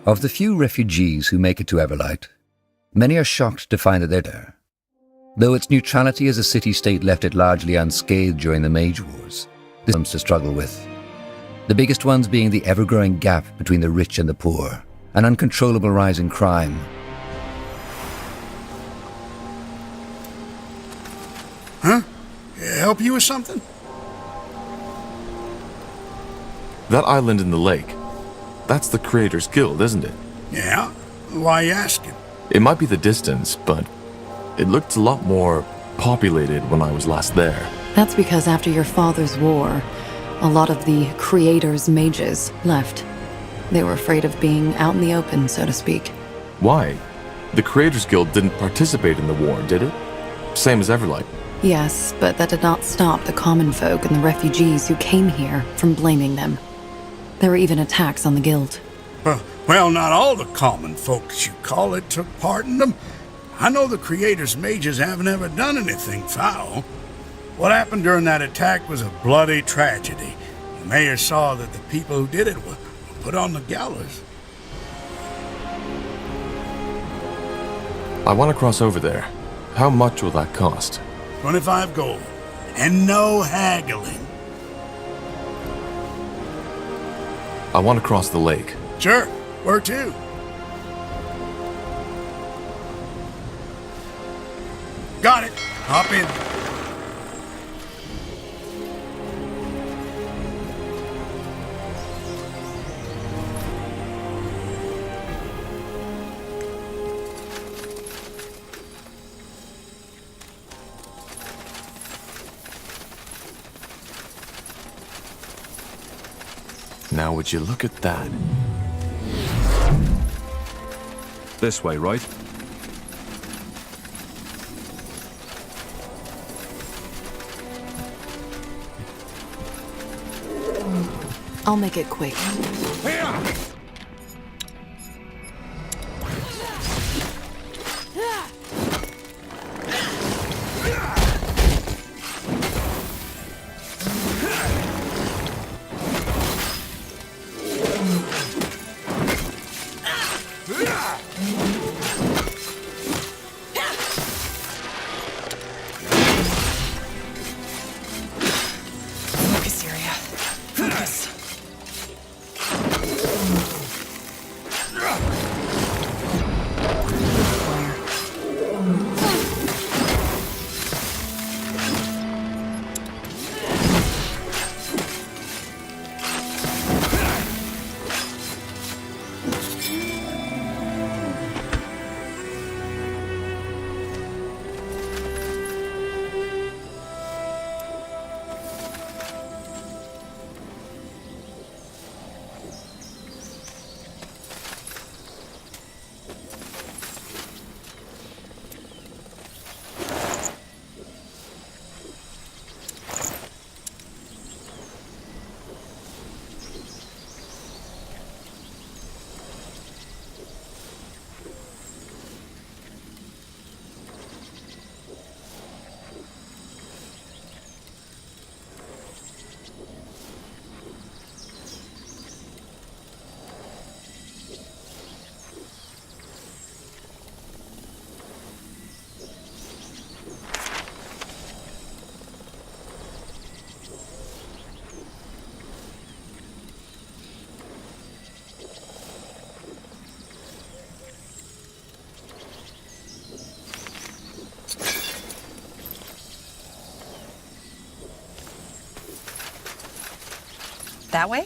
Of the few refugees who make it to Everlight, many are shocked to find that they're there. Though its neutrality as a city-state left it largely unscathed during the Mage Wars, this comes to struggle with. The biggest ones being the ever-growing gap between the rich and the poor, an uncontrollable rise in crime. Huh? Help you with something? That island in the lake, that's the Creators Guild, isn't it? Yeah? Why you asking? It might be the distance, but it looked a lot more populated when I was last there. That's because after your father's war, a lot of the Creators' mages left. They were afraid of being out in the open, so to speak. Why? The Creators Guild didn't participate in the war, did it? Same as Everlight. Yes, but that did not stop the common folk and the refugees who came here from blaming them. There were even attacks on the guild. Well, not all the common folks you call it took part in them. I know the Creators' mages haven't ever done anything foul. What happened during that attack was a bloody tragedy. The mayor saw that the people who did it were put on the gallows. I want to cross over there. How much will that cost? 25 gold. And no haggling. I want to cross the lake. Sure, where to? Got it. Hop in. Now would you look at that? This way, right? I'll make it quick. That way?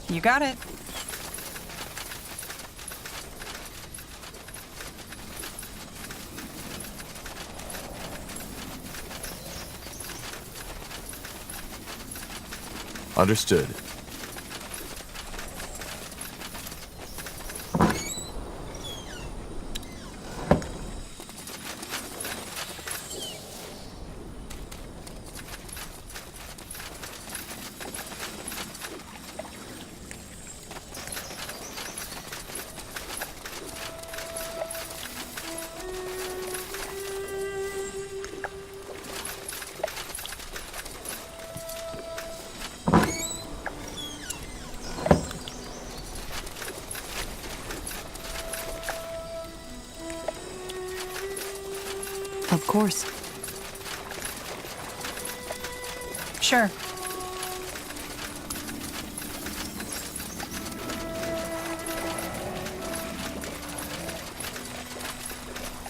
You got it. Understood. Of course. Sure.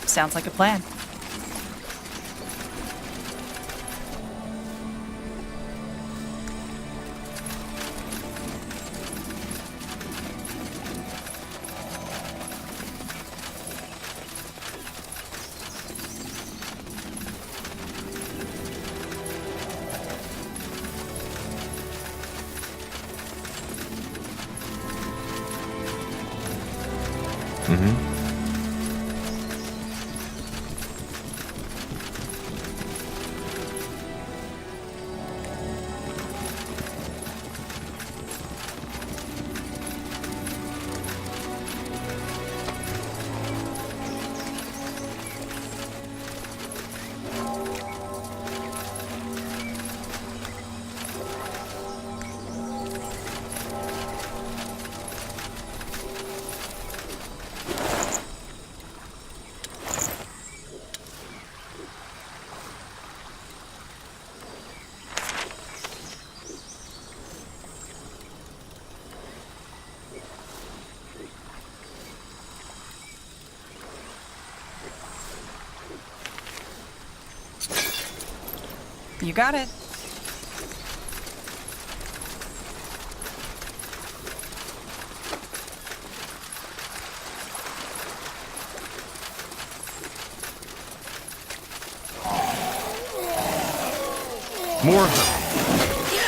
Sounds like a plan. You got it. More of them.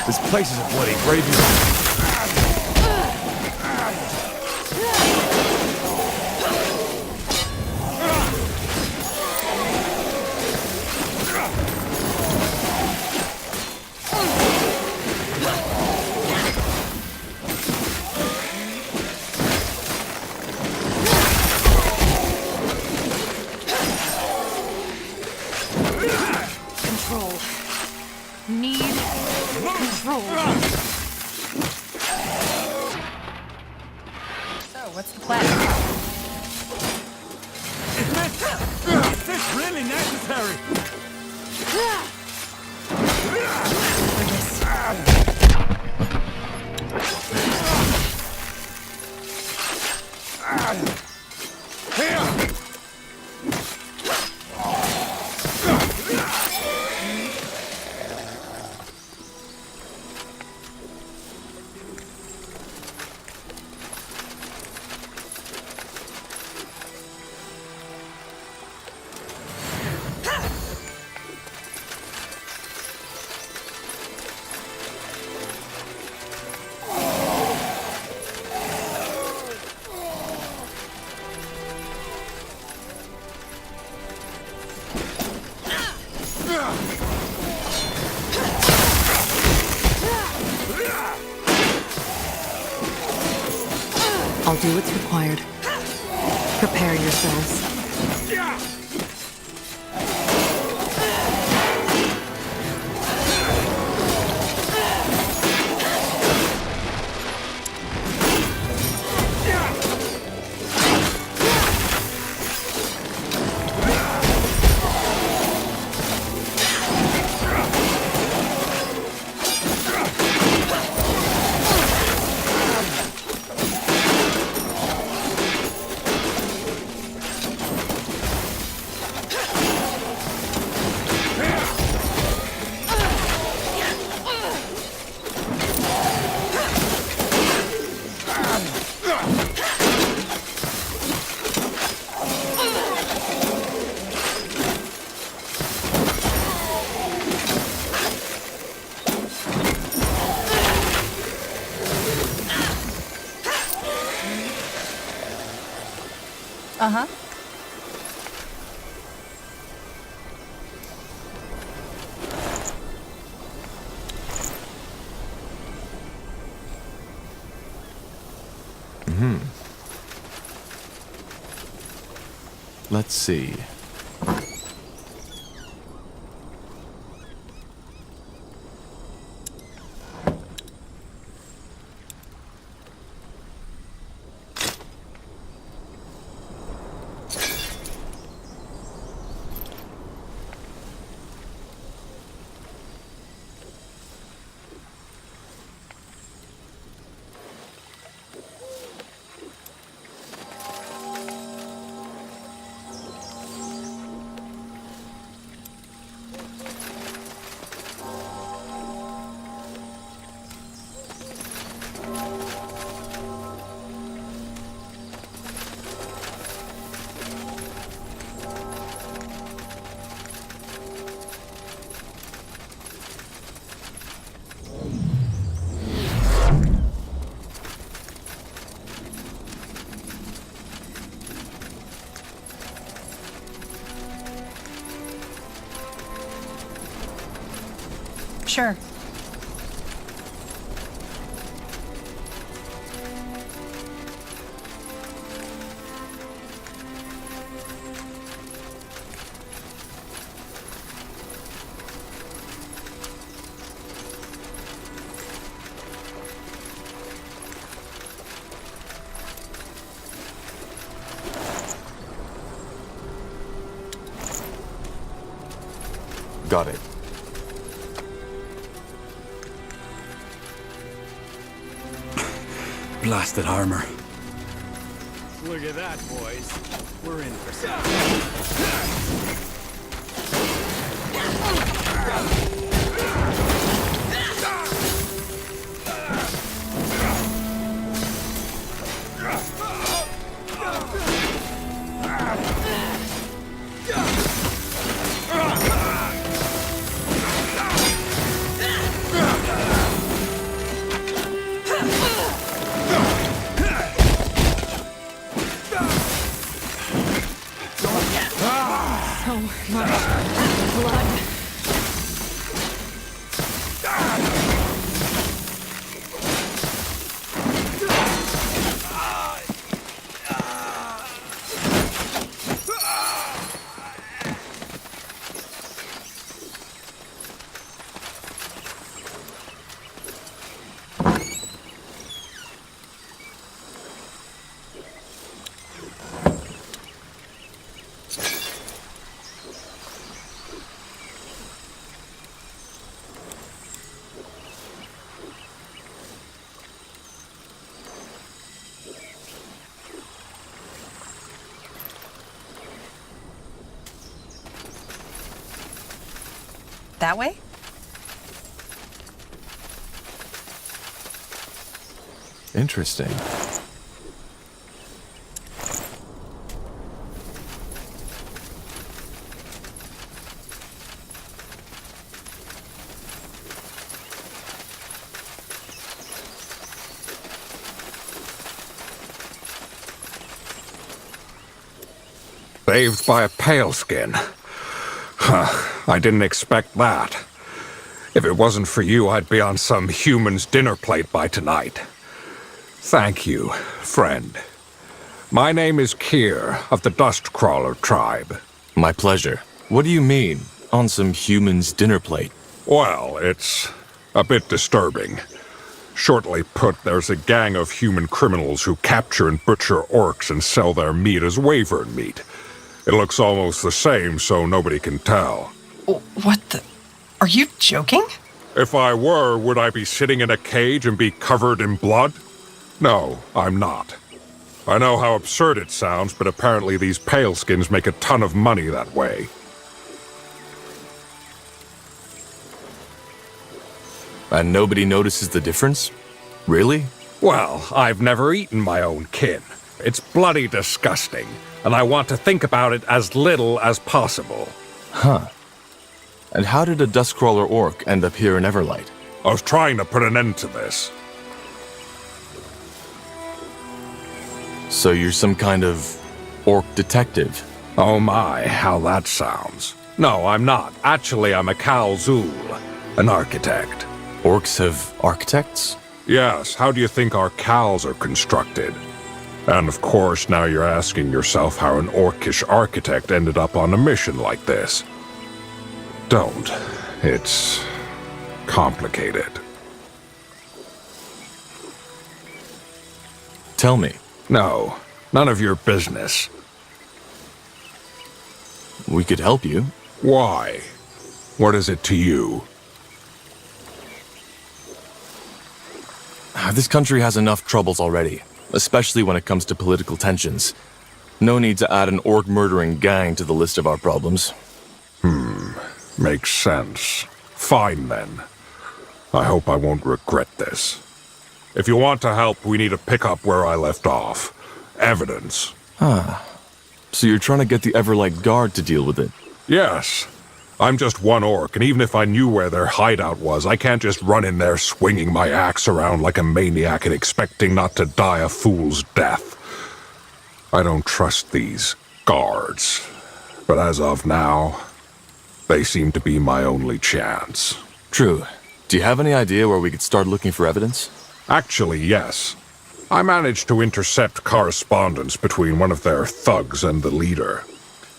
This place is a bloody graveyard. What's the plan? Is this really necessary? I'll do what's required. Prepare yourselves. Uh-huh. Let's see. Sure. Got it. Blasted armor. Look at that, boys. We're in for something. So much blood. That way? Interesting. Saved by a pale skin. I didn't expect that. If it wasn't for you, I'd be on some human's dinner plate by tonight. Thank you, friend. My name is Kier, of the Dust Crawler tribe. My pleasure. What do you mean, on some human's dinner plate? Well, it's a bit disturbing. Shortly put, there's a gang of human criminals who capture and butcher orcs and sell their meat as wyvern meat. It looks almost the same, so nobody can tell. What the? Are you joking? If I were, would I be sitting in a cage and be covered in blood? No, I'm not. I know how absurd it sounds, but apparently these paleskins make a ton of money that way. And nobody notices the difference? Really? Well, I've never eaten my own kin. It's bloody disgusting, and I want to think about it as little as possible. Huh. And how did a Dustcrawler orc end up here in Everlight? I was trying to put an end to this. So you're some kind of orc detective? Oh my, how that sounds. No, I'm not. Actually, I'm a Kalzul, an architect. Orcs have architects? Yes, how do you think our cows are constructed? And of course, now you're asking yourself how an orcish architect ended up on a mission like this. Don't. It's complicated. Tell me. No, none of your business. We could help you. Why? What is it to you? This country has enough troubles already, especially when it comes to political tensions. No need to add an orc-murdering gang to the list of our problems. Makes sense. Fine then. I hope I won't regret this. If you want to help, we need to pick up where I left off. Evidence. So you're trying to get the Everlight Guard to deal with it? Yes. I'm just one orc, and even if I knew where their hideout was, I can't just run in there swinging my axe around like a maniac and expecting not to die a fool's death. I don't trust these guards. But as of now, they seem to be my only chance. True. Do you have any idea where we could start looking for evidence? Actually, yes. I managed to intercept correspondence between one of their thugs and the leader.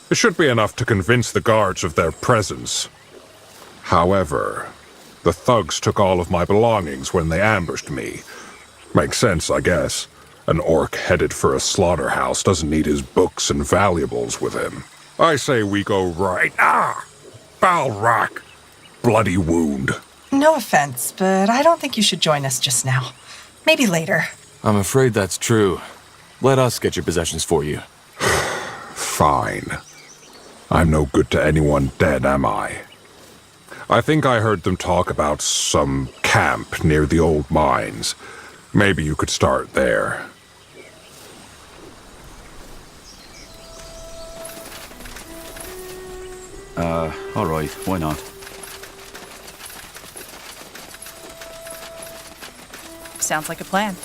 It should be enough to convince the guards of their presence. However, the thugs took all of my belongings when they ambushed me. Makes sense, I guess. An orc headed for a slaughterhouse doesn't need his books and valuables with him. I say we go right... Foul rack. Bloody wound. No offense, but I don't think you should join us just now. Maybe later. I'm afraid that's true. Let us get your possessions for you. Fine. I'm no good to anyone dead, am I? I think I heard them talk about some camp near the old mines. Maybe you could start there. All right, why not? Sounds like a plan.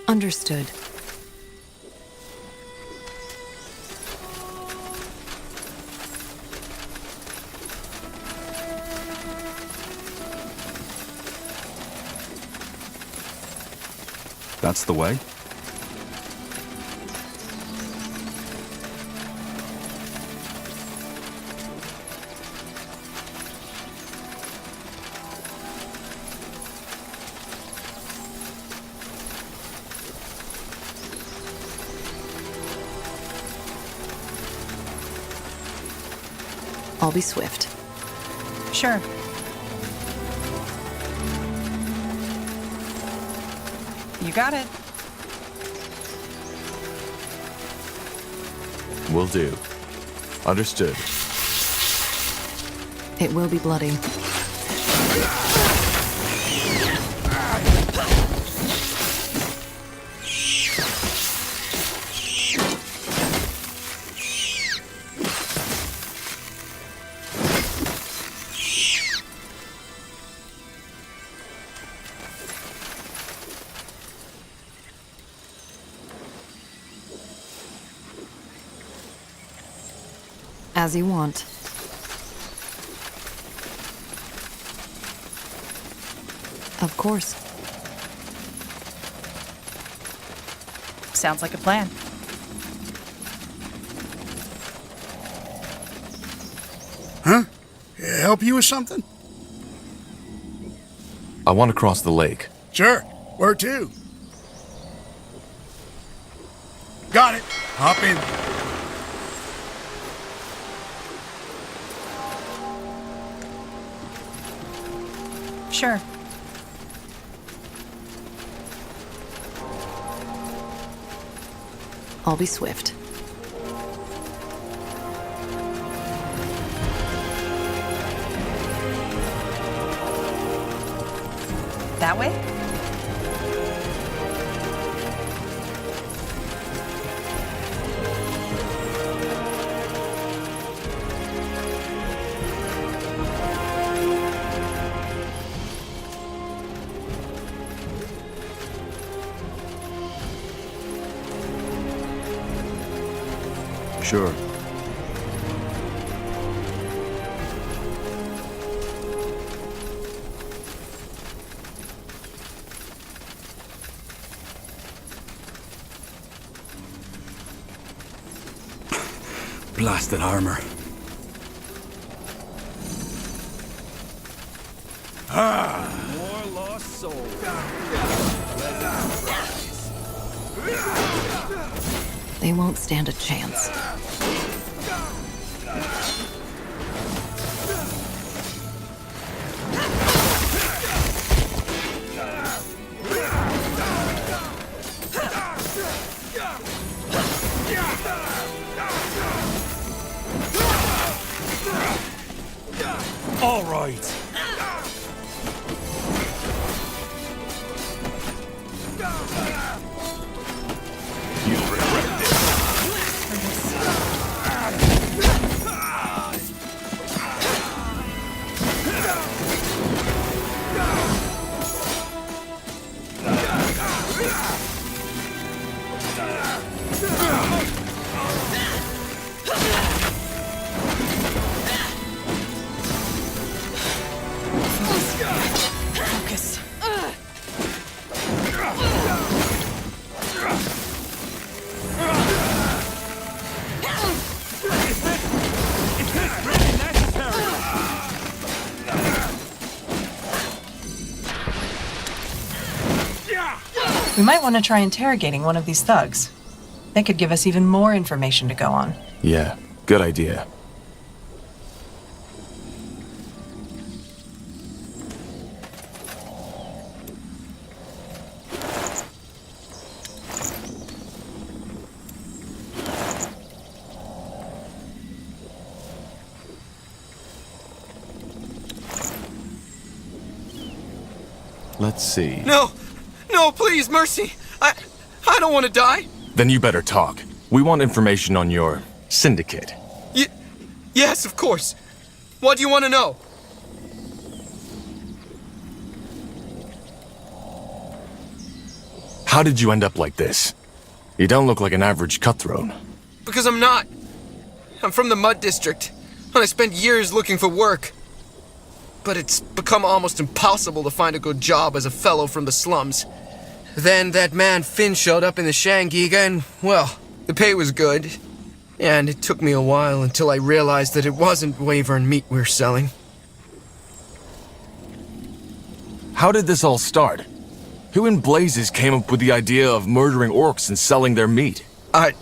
Understood. That's the way? I'll be swift. Sure. You got it. Will do. Understood. It will be bloody. As you want. Of course. Sounds like a plan. Huh? Help you with something? I want to cross the lake. Sure. Where to? Got it. Hop in. Sure. I'll be swift. That way? Sure. Blasted armor. More lost souls. They won't stand a chance. All right. You'll regret this. We might want to try interrogating one of these thugs. They could give us even more information to go on. Yeah, good idea. Let's see. No! No, please, mercy! I don't want to die! Then you better talk. We want information on your syndicate. Yes, of course. What do you want to know? How did you end up like this? You don't look like an average cutthroat. Because I'm not. I'm from the Mud District, and I spent years looking for work. But it's become almost impossible to find a good job as a fellow from the slums. Then that man Finn showed up in the Shangiga, and, well, the pay was good. And it took me a while until I realized that it wasn't Wyvern meat we were selling. How did this all start? Who in blazes came up with the idea of murdering orcs and selling their meat? I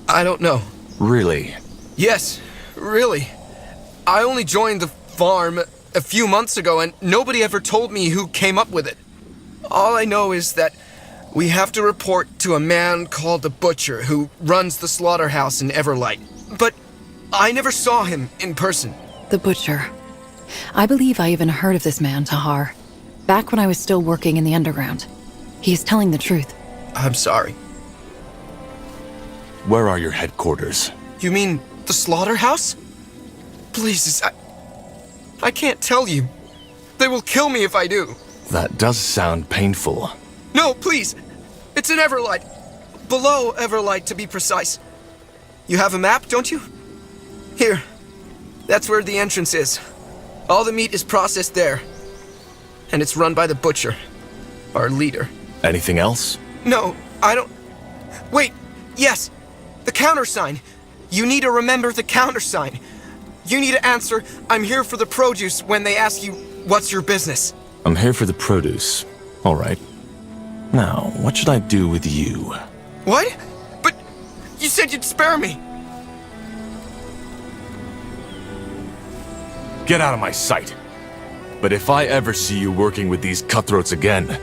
don't know. Really? Yes, really. I only joined the farm a few months ago, and nobody ever told me who came up with it. All I know is that we have to report to a man called the Butcher who runs the slaughterhouse in Everlight. But I never saw him in person. The Butcher. I believe I even heard of this man, Tahar. Back when I was still working in the underground. He is telling the truth. I'm sorry. Where are your headquarters? You mean the slaughterhouse? Please, I can't tell you. They will kill me if I do. That does sound painful. No, please. It's in Everlight. Below Everlight, to be precise. You have a map, don't you? Here. That's where the entrance is. All the meat is processed there. And it's run by the Butcher, our leader. Anything else? No, I don't... Wait, yes. The countersign. You need to remember the countersign. You need to answer, "I'm here for the produce," when they ask you, "What's your business?" I'm here for the produce. All right. Now, what should I do with you? What? But you said you'd spare me. Get out of my sight. But if I ever see you working with these cutthroats again,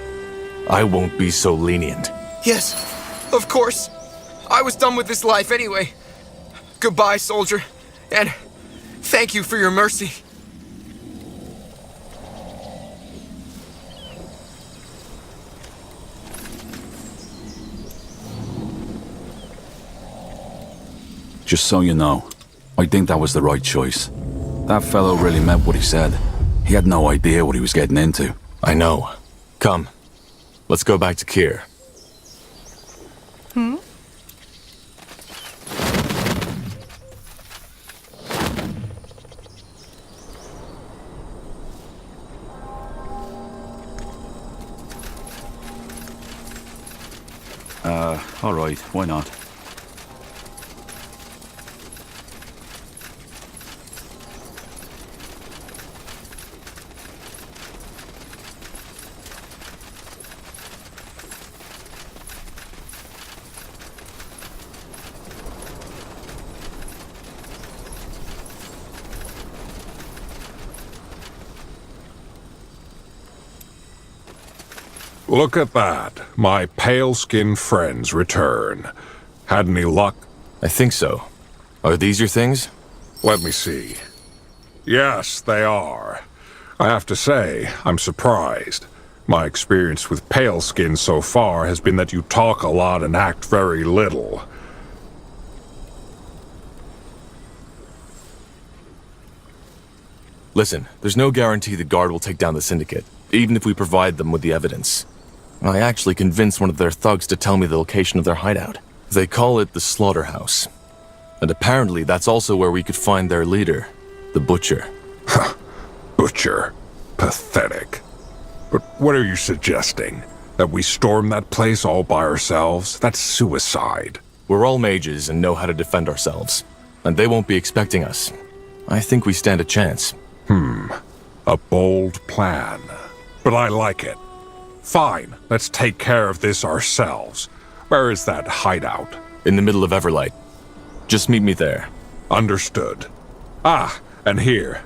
I won't be so lenient. Yes, of course. I was done with this life anyway. Goodbye, soldier. And thank you for your mercy. Just so you know, I think that was the right choice. That fellow really meant what he said. He had no idea what he was getting into. I know. Come. Let's go back to Kier. All right, why not? Look at that. My pale-skinned friends return. Had any luck? I think so. Are these your things? Let me see. Yes, they are. I have to say, I'm surprised. My experience with pale-skins so far has been that you talk a lot and act very little. Listen, there's no guarantee the guard will take down the syndicate, even if we provide them with the evidence. I actually convinced one of their thugs to tell me the location of their hideout. They call it the Slaughterhouse. And apparently that's also where we could find their leader, the Butcher. Butcher. Pathetic. But what are you suggesting? That we storm that place all by ourselves? That's suicide. We're all mages and know how to defend ourselves. And they won't be expecting us. I think we stand a chance. A bold plan. But I like it. Fine, let's take care of this ourselves. Where is that hideout? In the middle of Everlight. Just meet me there. Understood. Ah, and here.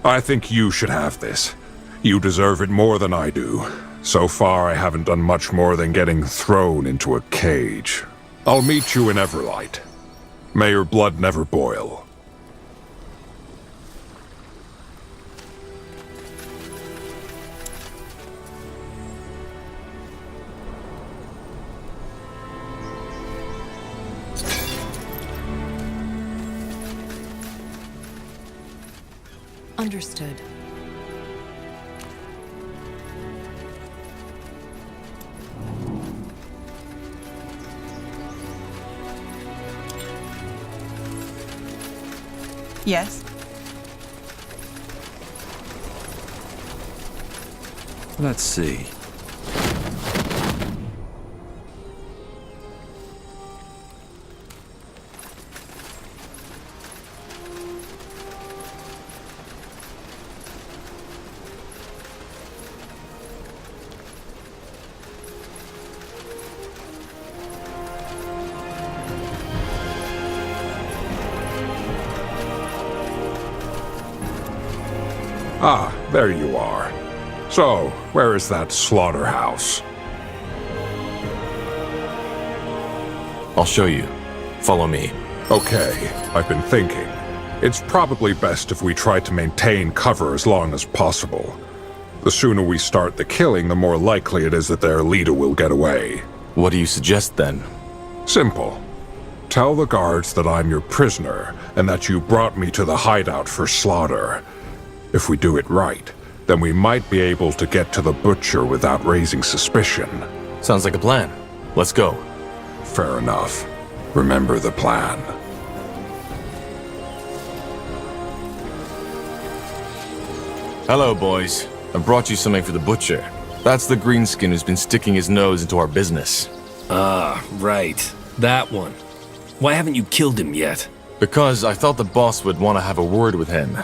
I think you should have this. You deserve it more than I do. So far, I haven't done much more than getting thrown into a cage. I'll meet you in Everlight. May your blood never boil. Understood. Yes? Let's see. Ah, there you are. So, where is that slaughterhouse? I'll show you. Follow me. Okay, I've been thinking. It's probably best if we try to maintain cover as long as possible. The sooner we start the killing, the more likely it is that their leader will get away. What do you suggest then? Simple. Tell the guards that I'm your prisoner, and that you brought me to the hideout for slaughter. If we do it right, then we might be able to get to the butcher without raising suspicion. Sounds like a plan. Let's go. Fair enough. Remember the plan. Hello, boys. I brought you something for the butcher. That's the greenskin who's been sticking his nose into our business. Ah, right. That one. Why haven't you killed him yet? Because I thought the boss would want to have a word with him.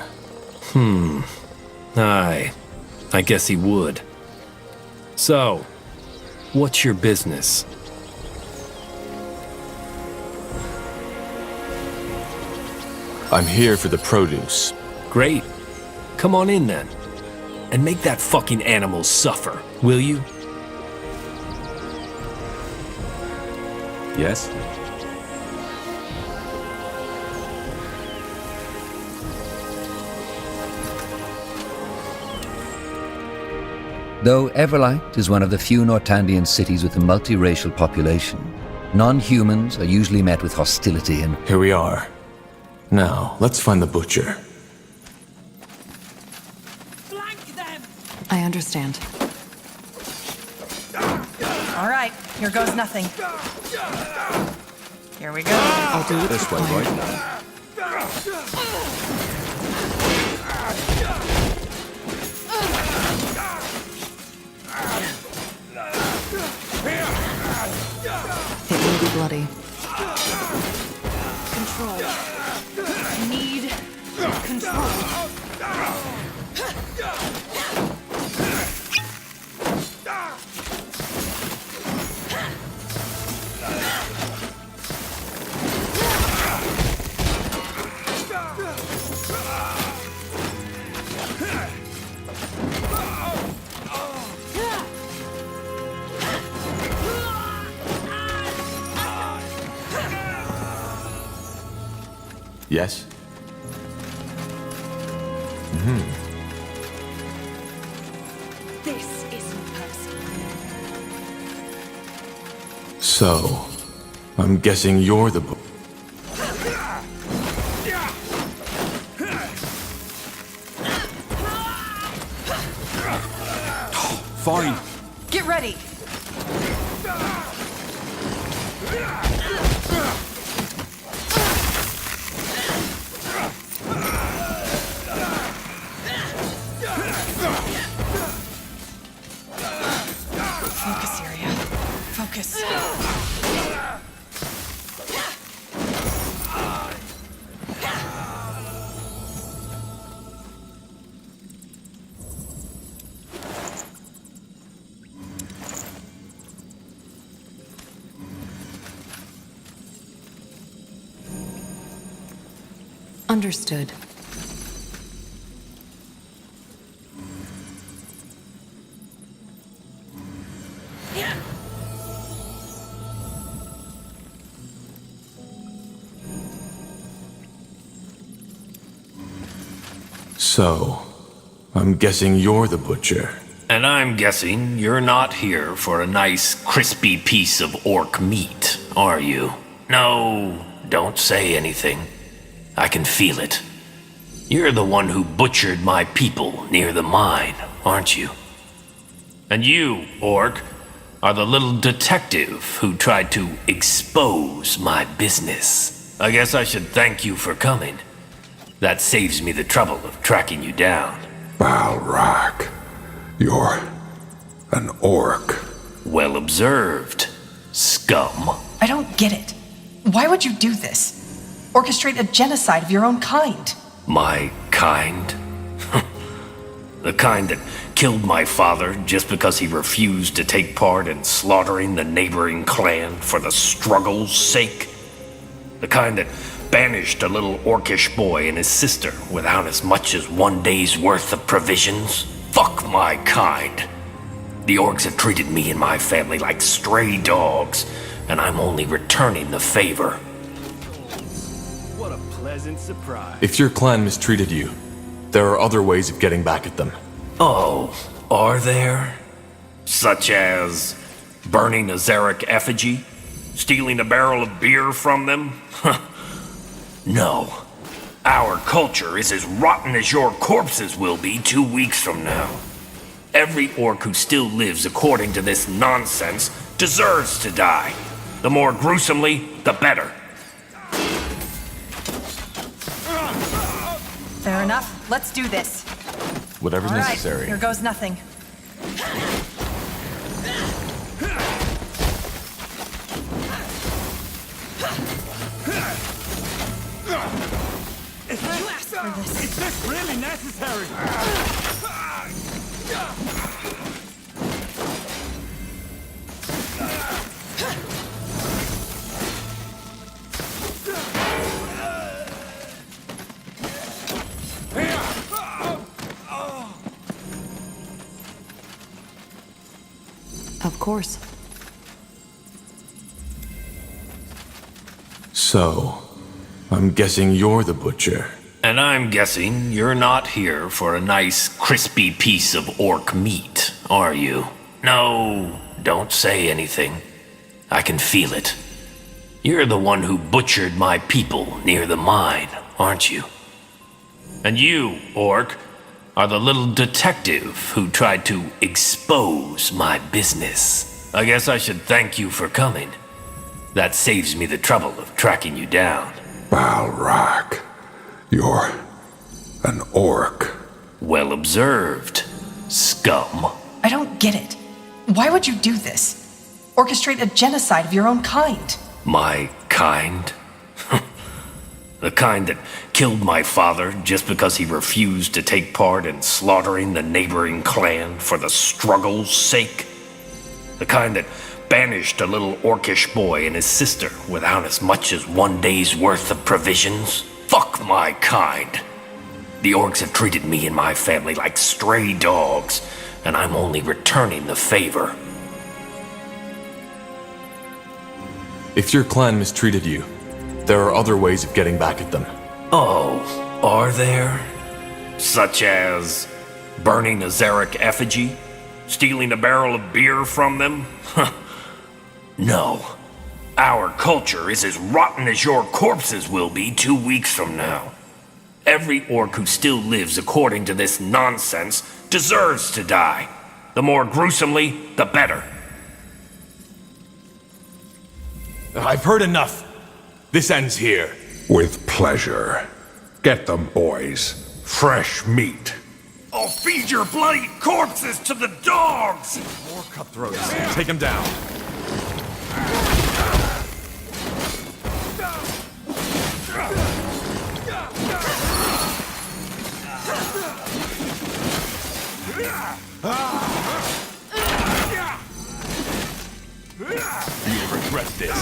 Aye. I guess he would. So, what's your business? I'm here for the produce. Great. Come on in then. And make that fucking animal suffer, will you? Yes? Though Everlight is one of the few Nortandian cities with a multiracial population, non-humans are usually met with hostility and... Here we are. Now, let's find the butcher. I understand. All right, here goes nothing. Here we go. I'll do it This way, right? It will be bloody. Control. Need control. Yes? This isn't personal. So, I'm guessing you're the Fine. Get ready. Focus, Syria. Focus. Understood. So, I'm guessing you're the butcher. And I'm guessing you're not here for a nice, crispy piece of orc meat, are you? No, don't say anything. I can feel it. You're the one who butchered my people near the mine, aren't you? And you, orc, are the little detective who tried to expose my business. I guess I should thank you for coming. That saves me the trouble of tracking you down. Balrak, you're an orc. Well observed, scum. I don't get it. Why would you do this? Orchestrate a genocide of your own kind? My kind? The kind that killed my father just because he refused to take part in slaughtering the neighboring clan for the struggle's sake? The kind that banished a little orcish boy and his sister without as much as one day's worth of provisions? Fuck my kind. The orcs have treated me and my family like stray dogs, and I'm only returning the favor. What a pleasant surprise. If your clan mistreated you, there are other ways of getting back at them. Oh, are there? Such as burning a Zarek effigy? Stealing a barrel of beer from them? No. Our culture is as rotten as your corpses will be 2 weeks from now. Every orc who still lives according to this nonsense deserves to die. The more gruesomely, the better. Fair enough. Let's do this. Whatever's All right, necessary. here goes nothing. Is this really necessary? Of course. So, I'm guessing you're the butcher. And I'm guessing you're not here for a nice, crispy piece of orc meat, are you? No, don't say anything. I can feel it. You're the one who butchered my people near the mine, aren't you? And you, orc, are the little detective who tried to expose my business. I guess I should thank you for coming. That saves me the trouble of tracking you down. Balrak, you're an orc. Well observed, scum. I don't get it. Why would you do this? Orchestrate a genocide of your own kind? My kind? The kind that killed my father just because he refused to take part in slaughtering the neighboring clan for the struggle's sake? The kind that banished a little orcish boy and his sister without as much as one day's worth of provisions? Fuck my kind. The orcs have treated me and my family like stray dogs, and I'm only returning the favor. If your clan mistreated you, there are other ways of getting back at them. Oh, are there? Such as burning a Zarek effigy? Stealing a barrel of beer from them? No. Our culture is as rotten as your corpses will be 2 weeks from now. Every orc who still lives according to this nonsense deserves to die. The more gruesomely, the better. I've heard enough. This ends here. With pleasure. Get them, boys. Fresh meat. I'll feed your bloody corpses to the dogs! More cutthroats. Take him down. You'll regret this.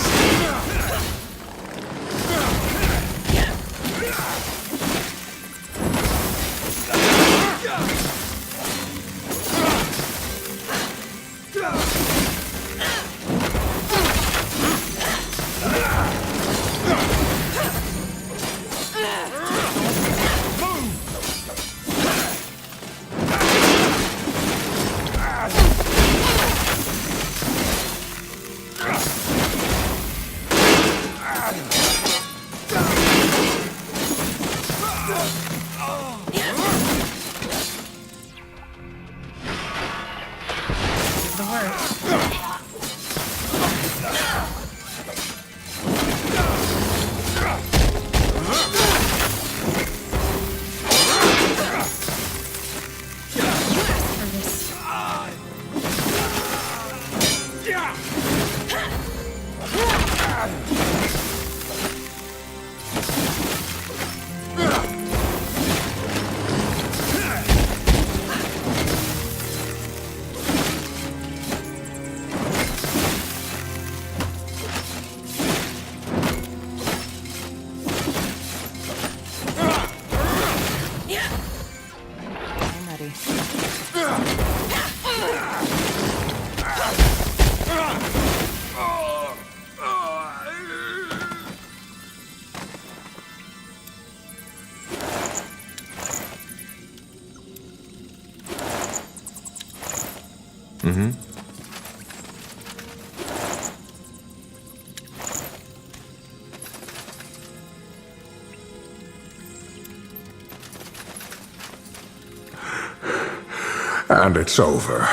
And it's over.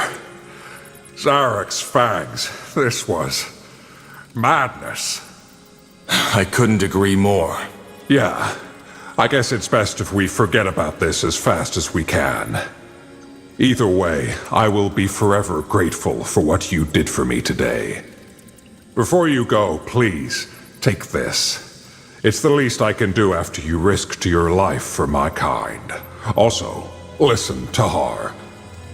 Zarek's fangs. This was madness. I couldn't agree more. Yeah. I guess it's best if we forget about this as fast as we can. Either way, I will be forever grateful for what you did for me today. Before you go, please, take this. It's the least I can do after you risked your life for my kind. Also, listen, Tahar.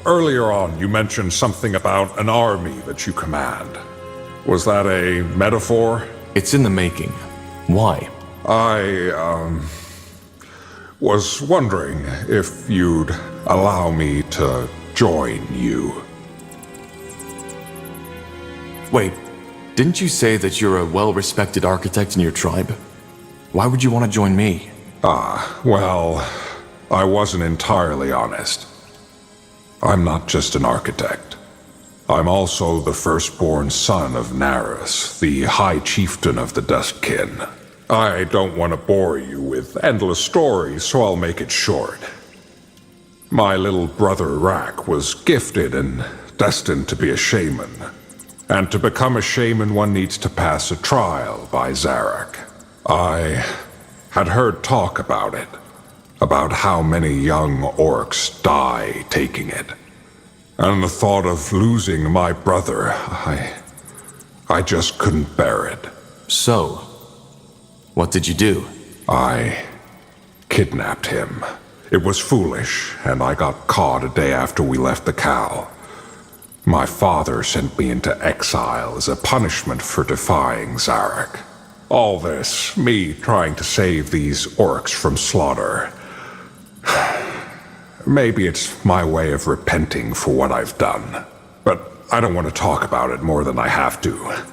Earlier on, you mentioned something about an army that you command. Was that a metaphor? It's in the making. Why? I, was wondering if you'd allow me to join you. Wait, didn't you say that you're a well-respected architect in your tribe? Why would you want to join me? Well, I wasn't entirely honest. I'm not just an architect. I'm also the firstborn son of Naris, the High Chieftain of the Dustkin. I don't want to bore you with endless stories, so I'll make it short. My little brother Rak was gifted and destined to be a shaman. And to become a shaman, one needs to pass a trial by Zarek. I had heard talk about it. About how many young orcs die taking it. And the thought of losing my brother, I just couldn't bear it. So, what did you do? I kidnapped him. It was foolish, and I got caught a day after we left the cow. My father sent me into exile as a punishment for defying Zarek. All this, me trying to save these orcs from slaughter. Maybe it's my way of repenting for what I've done, but I don't want to talk about it more than I have to.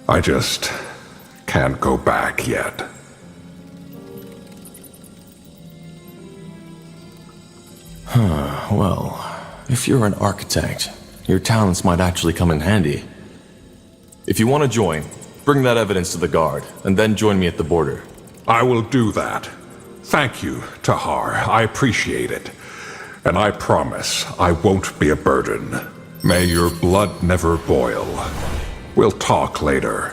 I just can't go back yet. Well, if you're an architect, your talents might actually come in handy. If you want to join, bring that evidence to the guard, and then join me at the border. I will do that. Thank you, Tahar. I appreciate it. And I promise I won't be a burden. May your blood never boil. We'll talk later.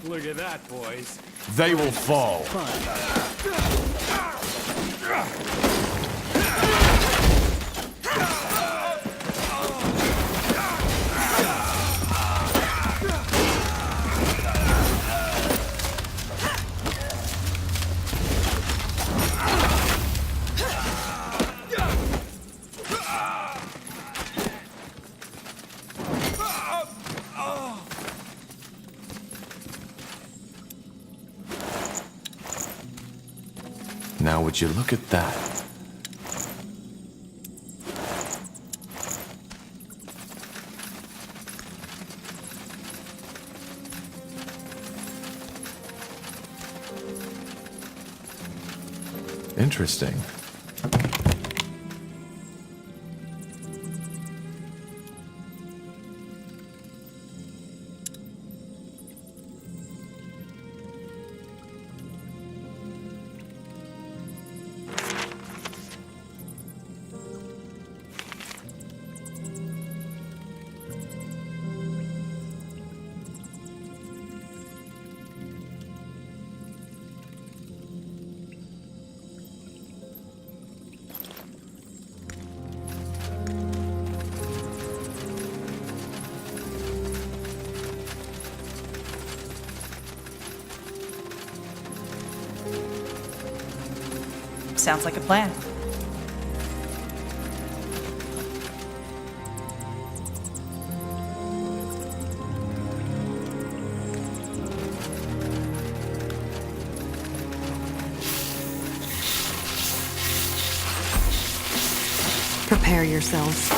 Look at that, boys. They will fall. Now would you look at that? Interesting. Sounds like a plan. Prepare yourselves.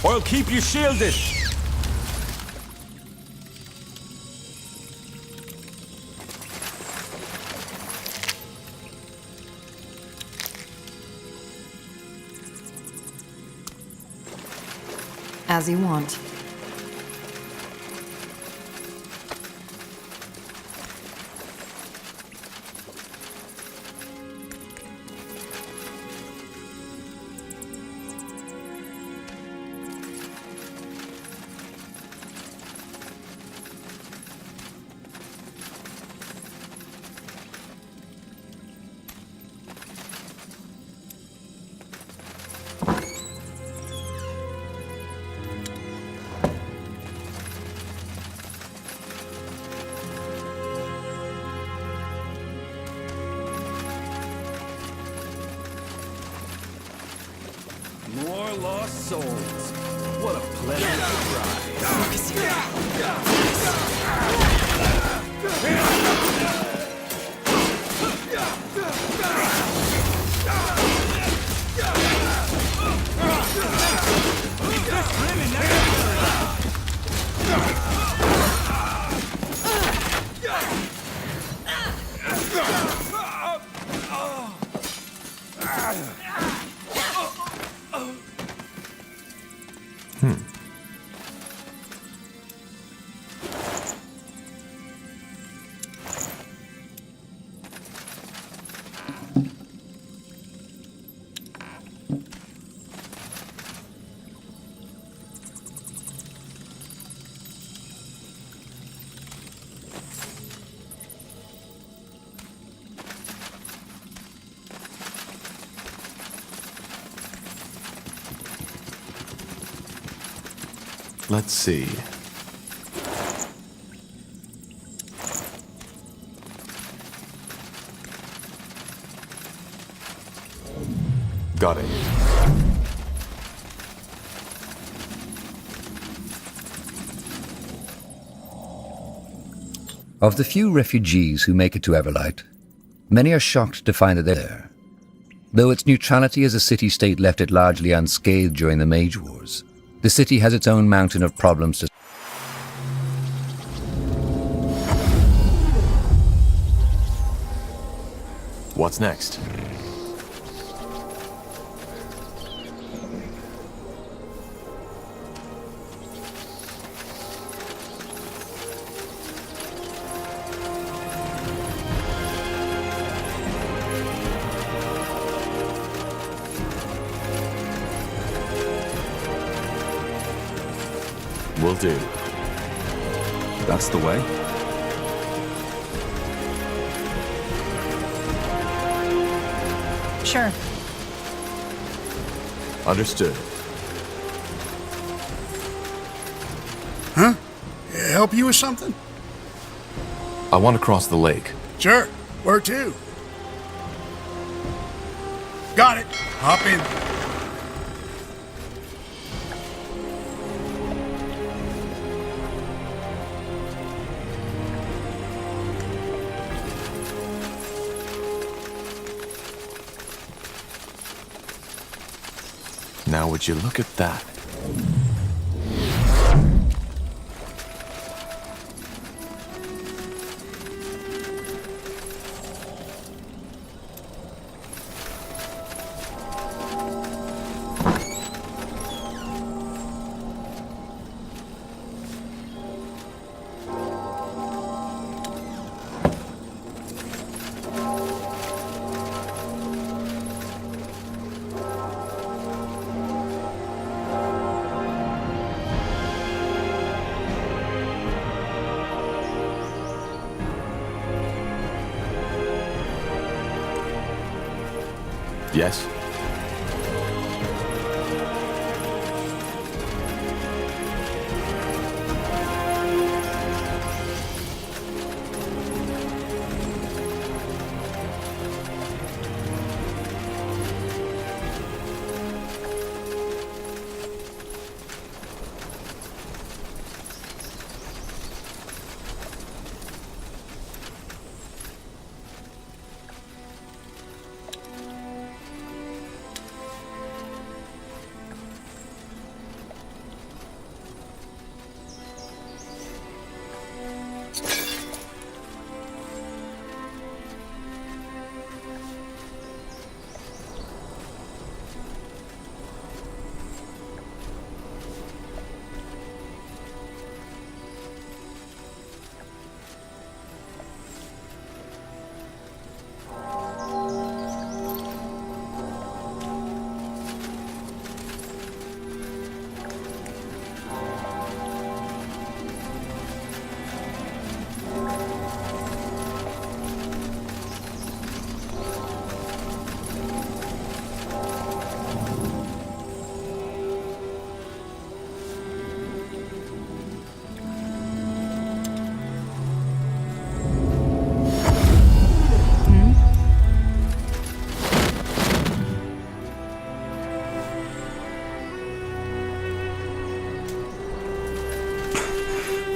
I'll keep you shielded. As you want. More lost souls. What a pleasant surprise. Let's see. Got it. Of the few refugees who make it to Everlight, many are shocked to find that they're there. Though its neutrality as a city-state left it largely unscathed during the Mage Wars, the city has its own mountain of problems to What's next? Will do. That's the way? Sure. Understood. Huh? Help you with something? I want to cross the lake. Sure. Where to? Got it. Hop in. Now would you look at that? Yes?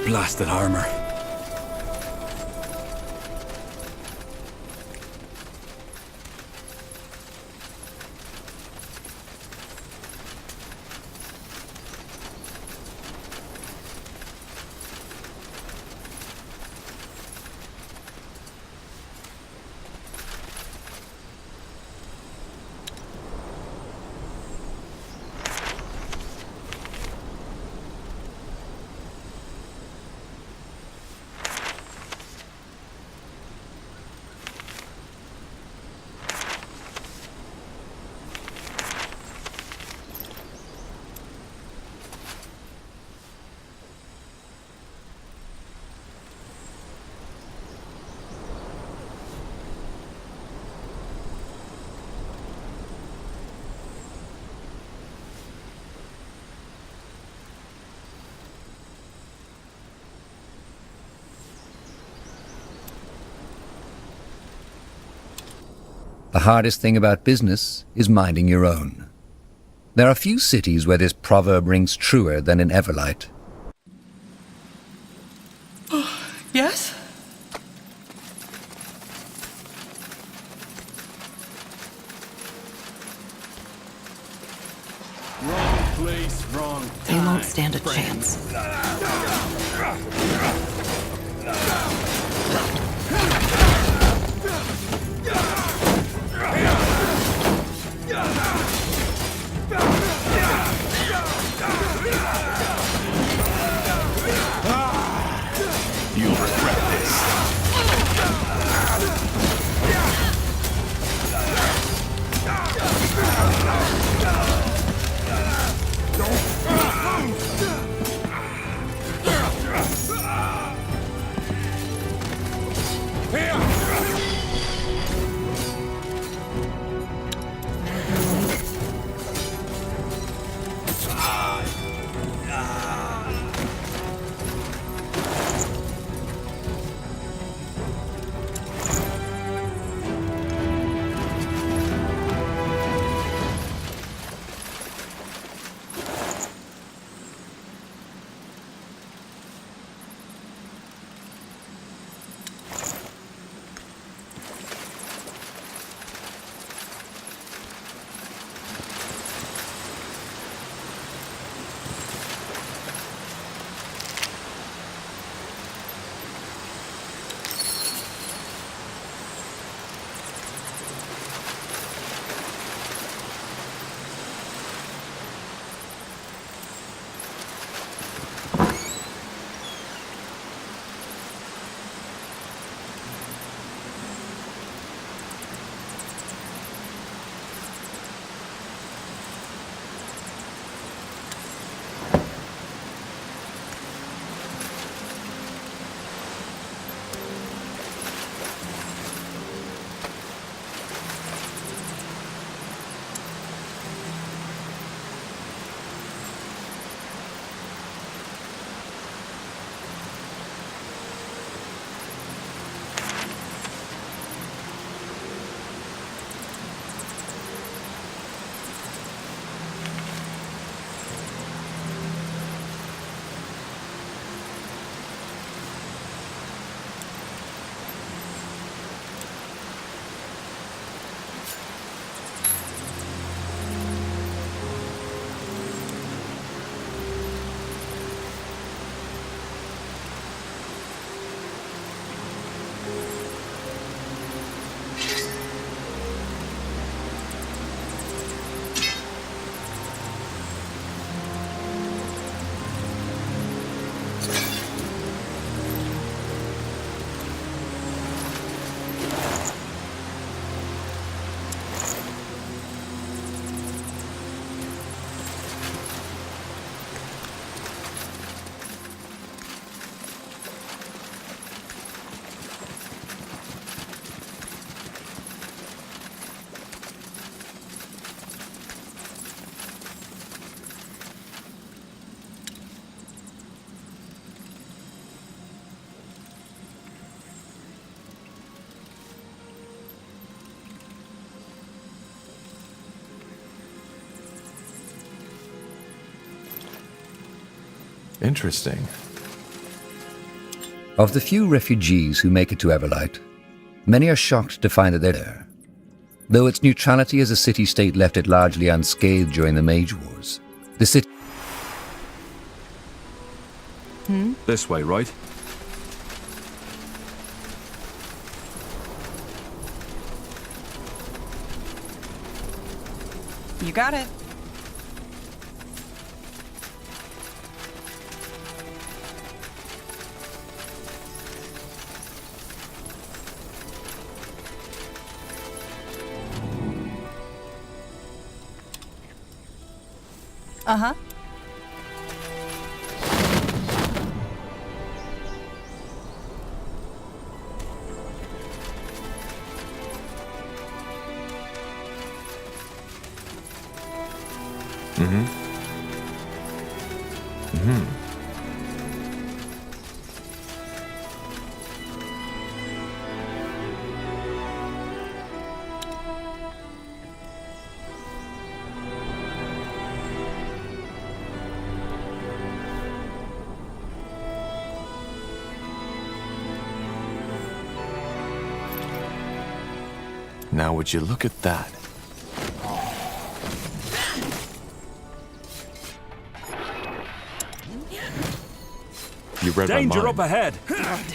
Blasted armor. The hardest thing about business is minding your own. There are few cities where this proverb rings truer than in Everlight. Yes? Wrong place, wrong time. They won't stand a chance. You'll regret this. Interesting. Of the few refugees who make it to Everlight, many are shocked to find that they're there. Though its neutrality as a city-state left it largely unscathed during the Mage Wars, the city... This way, right? You got it. Uh-huh. Now would you look at that? You read my mind. Danger up ahead! Blood.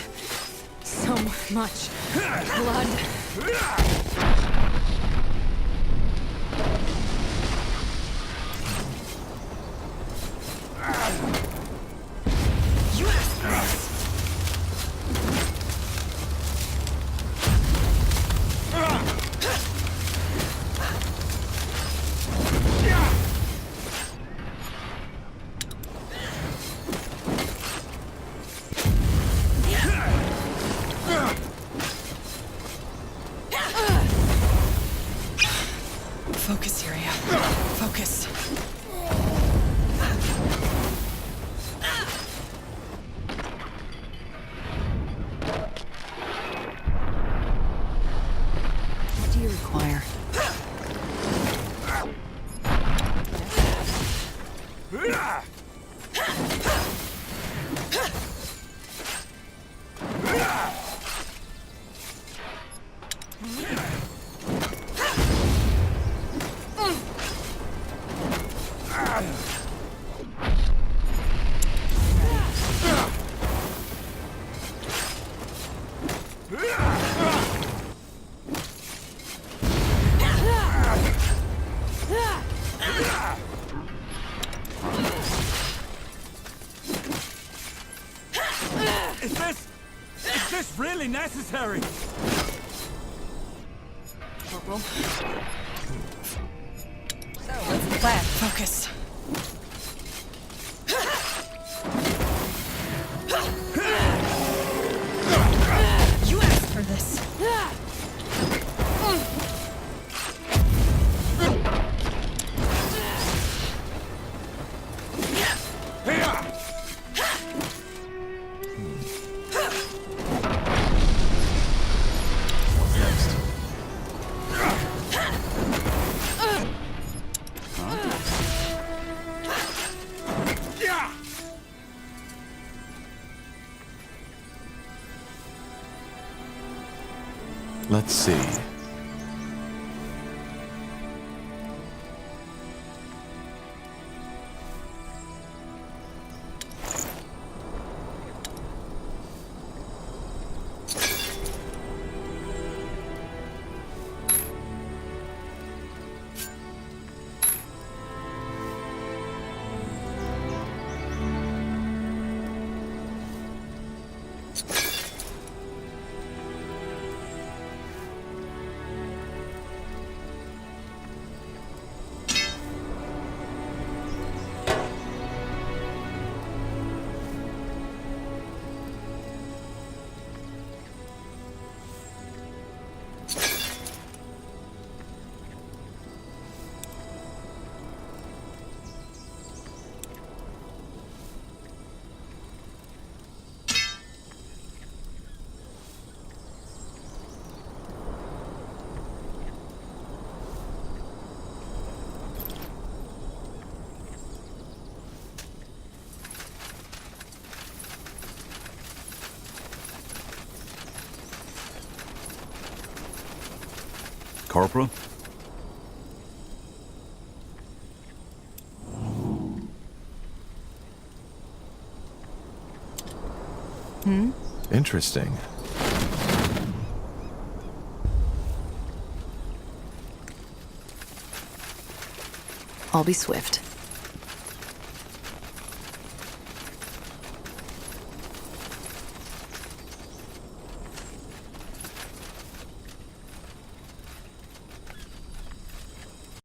So much blood. You asked for this. Focus, Syria. Focus. What do you require? Is this really necessary? Corporal. So, what's the plan? Focus. You asked for this. Let's see. Corporal? Interesting. I'll be swift.